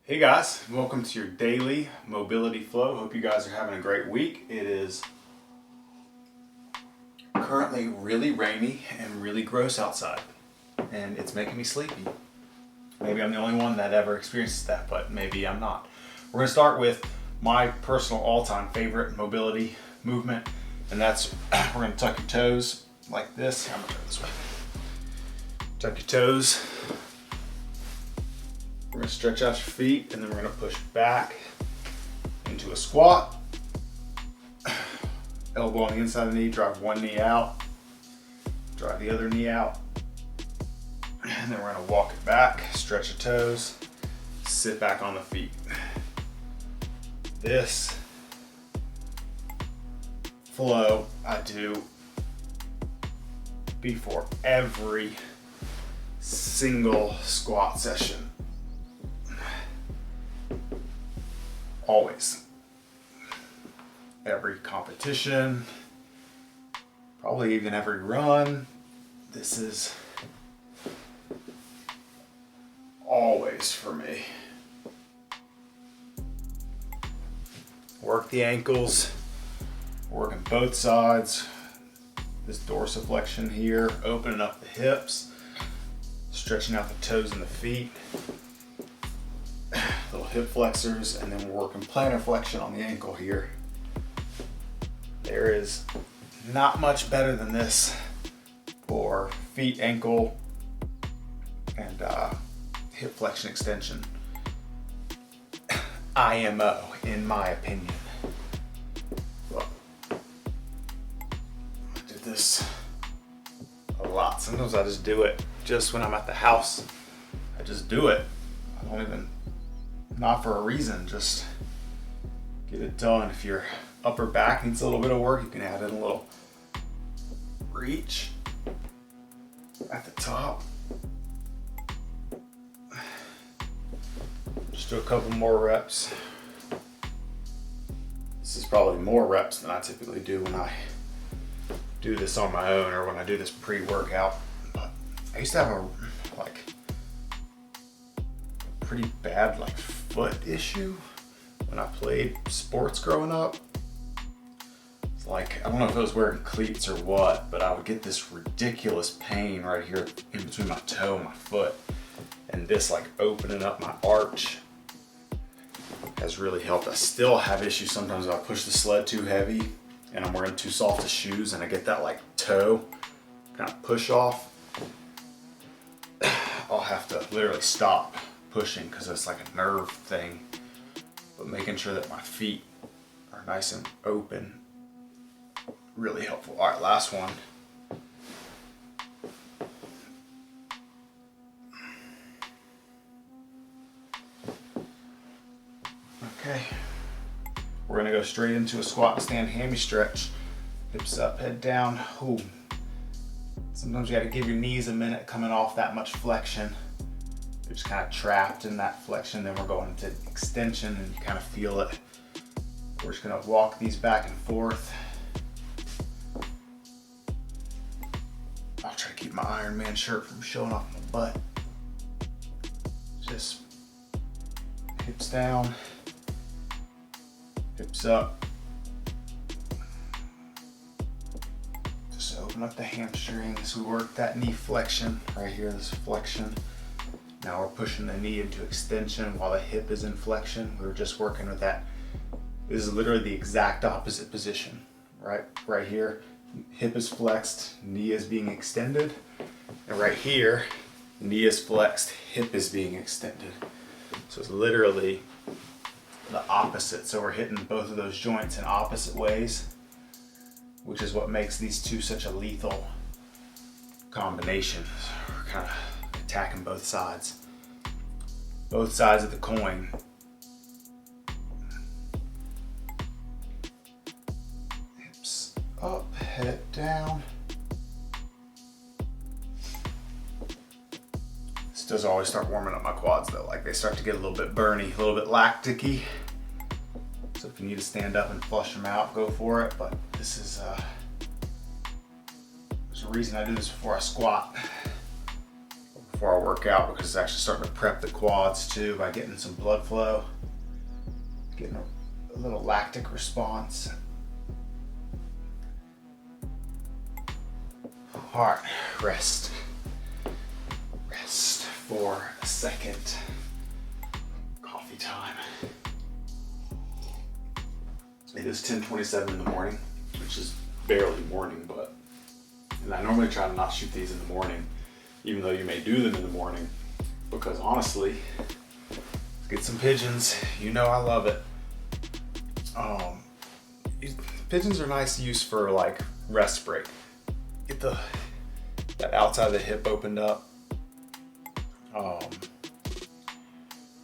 Hey guys, welcome to your daily mobility flow. Hope you guys are having a great week. It is currently really rainy and really gross outside, and it's making me sleepy. Maybe I'm the only one that ever experiences that, but maybe I'm not. We're going to start with my personal all-time favorite mobility movement, and that's we're going to tuck your toes like this. I'm going to turn this way. Tuck your toes. We're going to stretch out your feet, and then we're going to push back into a squat. Elbow on the inside of the knee, drive one knee out, drive the other knee out, and then we're going to walk it back, stretch your toes, sit back on the feet. This flow I do before every single squat session. Always. Every competition, probably even every run. This is always for me. Work the ankles, working both sides. This dorsiflexion here, opening up the hips, stretching out the toes and the feet. Little hip flexors, and then we're working plantar flexion on the ankle here. There is not much better than this for feet, ankle, and hip flexion extension. IMO, in my opinion. Look, I did this a lot. Sometimes I just do it just when I'm at the house. I just do it. I don't even, not for a reason, just get it done. If your upper back needs a little bit of work, you can add in a little reach at the top. Just do a couple more reps. This is probably more reps than I typically do when I do this on my own or when I do this pre-workout. But I used to have a pretty bad foot issue when I played sports growing up. It's I don't know if I was wearing cleats or what, but I would get this ridiculous pain right here in between my toe and my foot. And this opening up my arch has really helped. I still have issues sometimes if I push the sled too heavy and I'm wearing too soft of shoes and I get that toe kind of push off. I'll have to literally stop pushing because it's like a nerve thing. But making sure that my feet are nice and open, really helpful. All right, last one. Okay, we're gonna go straight into a squat stand hammy stretch. Hips up, head down. Ooh. Sometimes you gotta give your knees a minute coming off that much flexion. You're just kind of trapped in that flexion. Then we're going into extension and you kind of feel it. We're just gonna walk these back and forth. I'll try to keep my Iron Man shirt from showing off my butt. Just hips down, hips up. Just open up the hamstrings. We work that knee flexion right here, this flexion. Now we're pushing the knee into extension while the hip is in flexion. We were just working with that. This is literally the exact opposite position, right? Right here, hip is flexed, knee is being extended. And right here, knee is flexed, hip is being extended. So it's literally the opposite. So we're hitting both of those joints in opposite ways, which is what makes these two such a lethal combination. We're kind of attacking both sides of the coin. Hips up, head down. This does always start warming up my quads though. They start to get a little bit burny, a little bit lactic-y. So if you need to stand up and flush them out, go for it. But this is there's a reason I do this before I squat. before I work out because it's actually starting to prep the quads too by getting some blood flow, getting a little lactic response. All right, rest for a second. Coffee time. It is 10:27 in the morning, which is barely morning, and I normally try to not shoot these in the morning, even though you may do them in the morning, because honestly, let's get some pigeons. You know I love it. Pigeons are nice to use for like rest break. Get that outside of the hip opened up.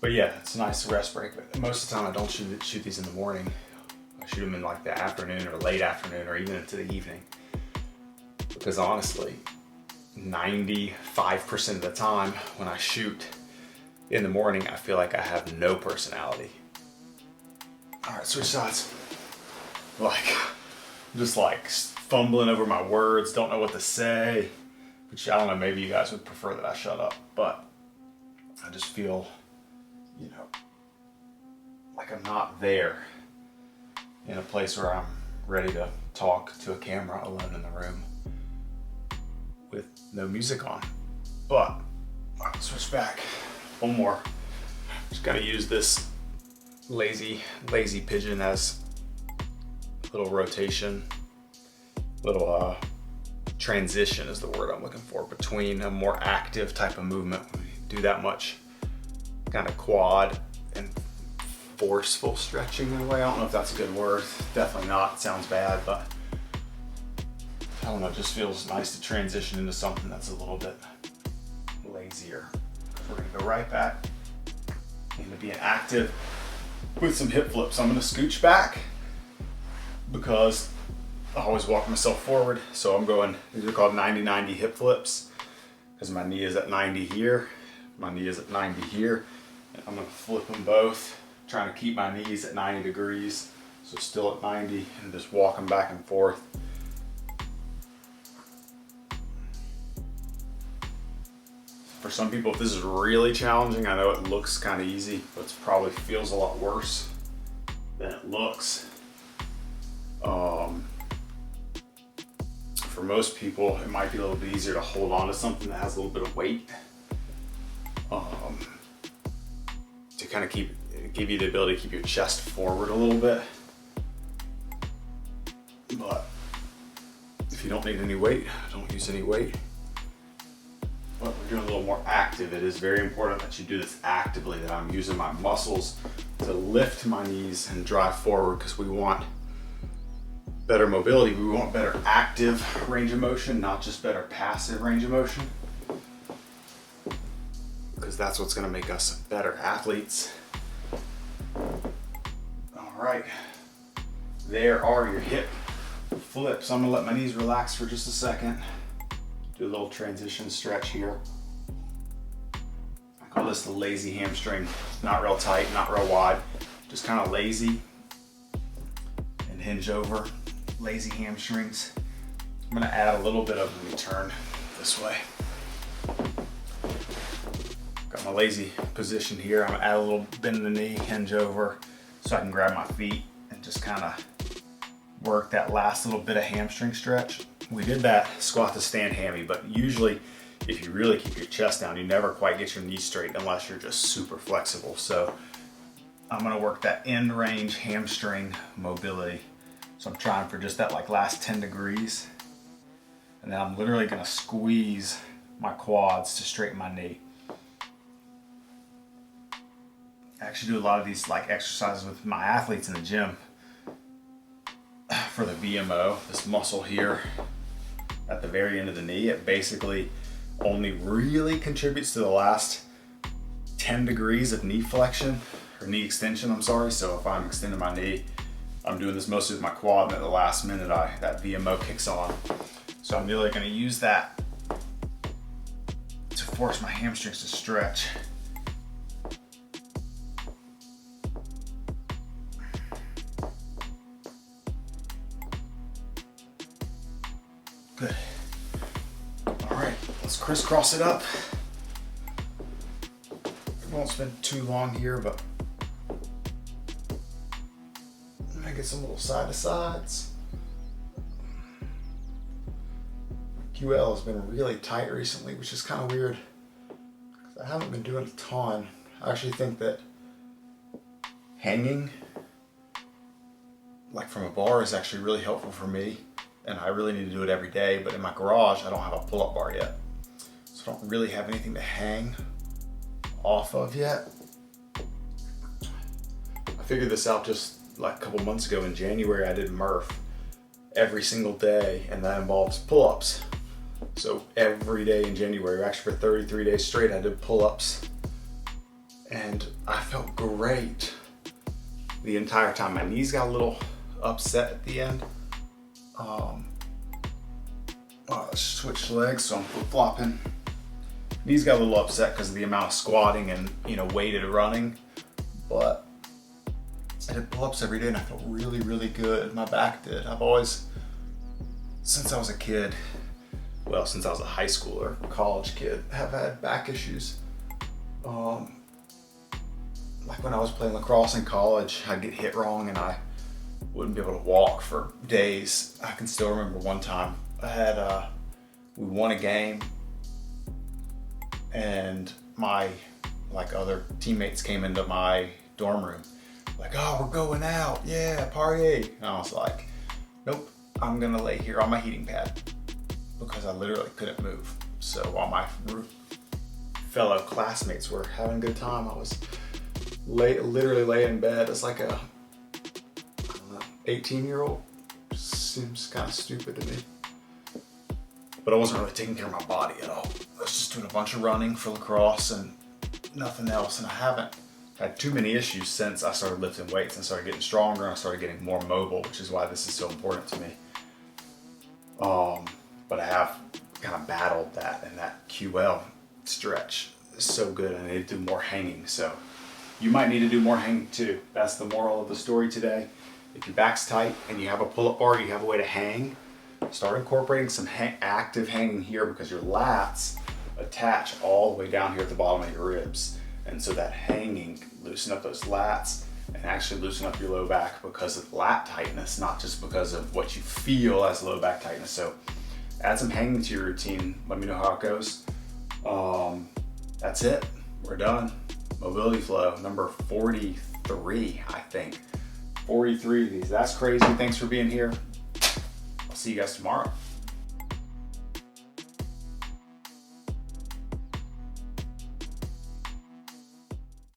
But yeah, it's a nice rest break. But most of the time I don't shoot these in the morning. I shoot them in like the afternoon or late afternoon or even into the evening. Because honestly, 95% of the time when I shoot in the morning, I feel like I have no personality. All right, switch sides. Just like fumbling over my words, don't know what to say. Which I don't know, maybe you guys would prefer that I shut up, but I just feel, like I'm not there in a place where I'm ready to talk to a camera alone in the room with no music on. But I'll switch back. One more. Just gotta use this lazy pigeon as a little rotation, little transition is the word I'm looking for, between a more active type of movement. We do that much kind of quad and forceful stretching in a way. I don't know if that's a good word. Definitely not. It sounds bad, but I don't know. It just feels nice to transition into something that's a little bit lazier. We're gonna go right back into being active with some hip flips. I'm gonna scooch back because I always walk myself forward. So I'm going, these are called 90-90 hip flips because my knee is at 90 here, my knee is at 90 here. And I'm gonna flip them both, trying to keep my knees at 90 degrees. So still at 90 and just walking back and forth. For some people, if this is really challenging, I know it looks kind of easy, but it probably feels a lot worse than it looks. For most people, it might be a little bit easier to hold on to something that has a little bit of weight, to kind of give you the ability to keep your chest forward a little bit. But if you don't need any weight, don't use any weight. But we're doing a little more active. It is very important that you do this actively, that I'm using my muscles to lift my knees and drive forward, because we want better mobility. We want better active range of motion, not just better passive range of motion, because that's what's going to make us better athletes. All right, there are your hip flips. I'm going to let my knees relax for just a second. Do a little transition stretch here. I call this the lazy hamstring. Not real tight, not real wide, just kind of lazy and hinge over. Lazy hamstrings. I'm gonna add a little bit of, let me turn this way. Got my lazy position here. I'm gonna add a little bend in the knee, hinge over, so I can grab my feet and just kind of work that last little bit of hamstring stretch. We did that squat to stand hammy, but usually if you really keep your chest down, you never quite get your knees straight unless you're just super flexible. So I'm gonna work that end range hamstring mobility. So I'm trying for just that like last 10 degrees. And then I'm literally gonna squeeze my quads to straighten my knee. I actually do a lot of these like exercises with my athletes in the gym for the VMO, this muscle here at the very end of the knee. It basically only really contributes to the last 10 degrees of knee flexion, or knee extension, I'm sorry. So if I'm extending my knee, I'm doing this mostly with my quad, and at the last minute that VMO kicks on. So I'm really gonna use that to force my hamstrings to stretch. Good. All right, let's crisscross it up. won't spend too long here, but I'm gonna get some little side to sides. QL has been really tight recently, which is kind of weird because I haven't been doing a ton. I actually think that hanging like from a bar is actually really helpful for me, and I really need to do it every day, but in my garage I don't have a pull-up bar yet, so I don't really have anything to hang off of yet. I figured this out just like a couple months ago. In January I did Murph every single day, and that involves pull-ups. So every day in January, actually for 33 days straight, I did pull-ups, and I felt great the entire time. My knees got a little upset at the end. Switch legs, so I'm flip-flopping. Knees got a little upset because of the amount of squatting and weighted running, but I did pull-ups every day and I felt really, really good. My back did. I've always, since I was a kid, well, since I was a high schooler, college kid, have had back issues. Like when I was playing lacrosse in college, I'd get hit wrong and I wouldn't be able to walk for days. I can still remember one time I had, we won a game and my other teammates came into my dorm room like, oh, we're going out, yeah, party. And I was like, nope, I'm gonna lay here on my heating pad because I literally couldn't move. So while my fellow classmates were having a good time, I was literally laying in bed as like a 18-year-old. Seems kind of stupid to me. But I wasn't really taking care of my body at all. I was just doing a bunch of running for lacrosse and nothing else. And I haven't had too many issues since I started lifting weights and started getting stronger and I started getting more mobile, which is why this is so important to me. But I have kind of battled that, and that QL stretch is so good. I need to do more hanging. So you might need to do more hanging too. That's the moral of the story today. If your back's tight and you have a pull-up bar, you have a way to hang, start incorporating some active hanging here, because your lats attach all the way down here at the bottom of your ribs. And so that hanging, loosen up those lats and actually loosen up your low back because of lat tightness, not just because of what you feel as low back tightness. So add some hanging to your routine. Let me know how it goes. That's it. We're done. Mobility flow number 43, I think. 43 of these. That's crazy. Thanks for being here. I'll see you guys tomorrow.